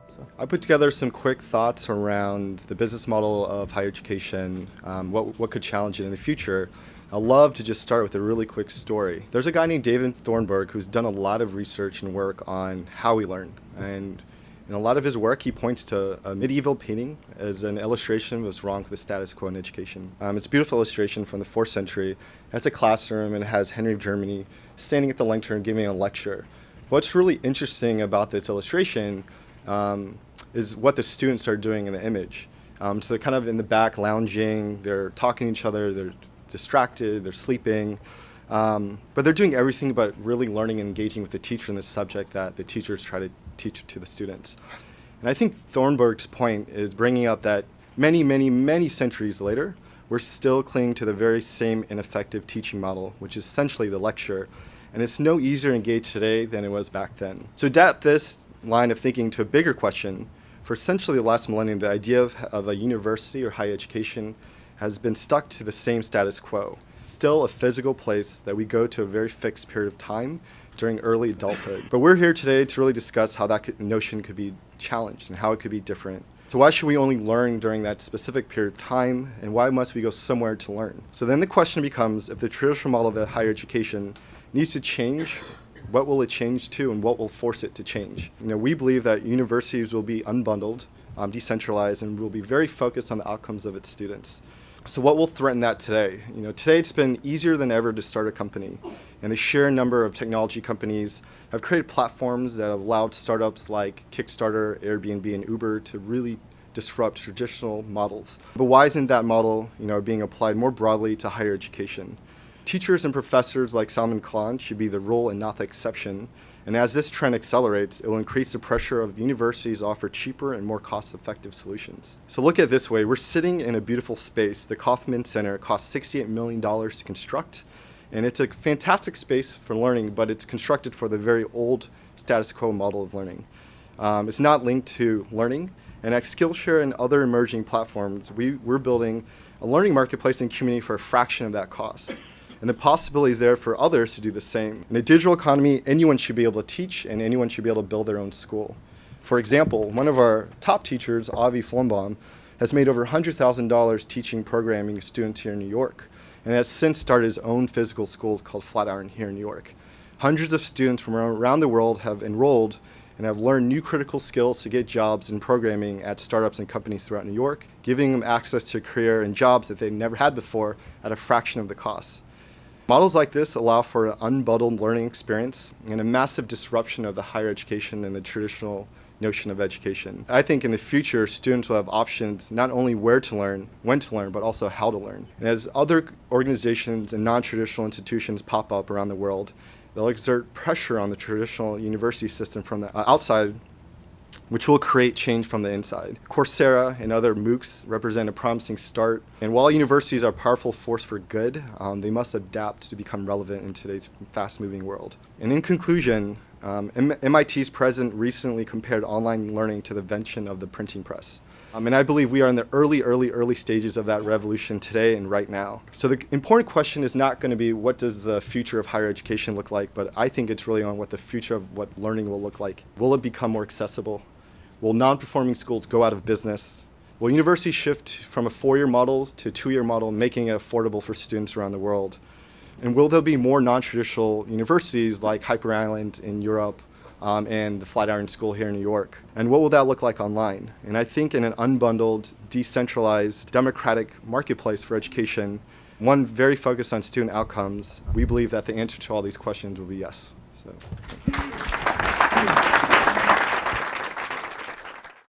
So I put together some quick thoughts around the business model of higher education, what could challenge it in the future. I'd love to just start with a really quick story. There's a guy named David Thornburg who's done a lot of research and work on how we learn. And in a lot of his work, he points to a medieval painting as an illustration of what's wrong with the status quo in education. It's a beautiful illustration from the 4th century. It's a classroom and it has Henry of Germany standing at the lectern giving a lecture. What's really interesting about this illustration is what the students are doing in the image. So they're kind of in the back lounging, they're talking to each other, they're distracted, they're sleeping, but they're doing everything but really learning and engaging with the teacher in the subject that the teachers try to teach to the students. And I think Thornburg's point is bringing up that many centuries later, we're still clinging to the very same ineffective teaching model, which is essentially the lecture, and it's no easier to engage today than it was back then. So adapt this line of thinking to a bigger question. For essentially the last millennium, the idea of a university or higher education has been stuck to the same status quo. It's still a physical place that we go to a very fixed period of time during early adulthood. But we're here today to really discuss how that notion could be challenged and how it could be different. So why should we only learn during that specific period of time, and why must we go somewhere to learn? So then the question becomes, if the traditional model of a higher education needs to change, what will it change to, and what will force it to change? We believe that universities will be unbundled, decentralized, and will be very focused on the outcomes of its students. So what will threaten that today? Today it's been easier than ever to start a company, and the sheer number of technology companies have created platforms that have allowed startups like Kickstarter, Airbnb, and Uber to really disrupt traditional models. But why isn't that model, being applied more broadly to higher education? Teachers and professors like Salman Khan should be the rule and not the exception. And as this trend accelerates, it will increase the pressure of universities to offer cheaper and more cost-effective solutions. So look at it this way. We're sitting in a beautiful space. The Kauffman Center cost $68 million to construct. And it's a fantastic space for learning, but it's constructed for the very old status quo model of learning. It's not linked to learning. And at Skillshare and other emerging platforms, we're building a learning marketplace and community for a fraction of that cost. And the possibility is there for others to do the same. In a digital economy, anyone should be able to teach and anyone should be able to build their own school. For example, one of our top teachers, Avi Floenbaum, has made over $100,000 teaching programming to students here in New York, and has since started his own physical school called Flatiron here in New York. Hundreds of students from around the world have enrolled and have learned new critical skills to get jobs in programming at startups and companies throughout New York, giving them access to a career and jobs that they never had before at a fraction of the cost. Models like this allow for an unbundled learning experience and a massive disruption of the higher education and the traditional notion of education. I think in the future, students will have options not only where to learn, when to learn, but also how to learn. And as other organizations and non-traditional institutions pop up around the world, they'll exert pressure on the traditional university system from the outside, which will create change from the inside. Coursera and other MOOCs represent a promising start. And while universities are a powerful force for good, they must adapt to become relevant in today's fast-moving world. And in conclusion, MIT's president recently compared online learning to the invention of the printing press. And I believe we are in the early stages of that revolution today and right now. So the important question is not going to be what does the future of higher education look like, but I think it's really on what the future of what learning will look like. Will it become more accessible? Will non-performing schools go out of business? Will universities shift from a 4-year model to a 2-year model, making it affordable for students around the world? And will there be more non-traditional universities like Hyper Island in Europe and the Flatiron School here in New York? And what will that look like online? And I think in an unbundled, decentralized, democratic marketplace for education, one very focused on student outcomes, we believe that the answer to all these questions will be yes. So, thank you.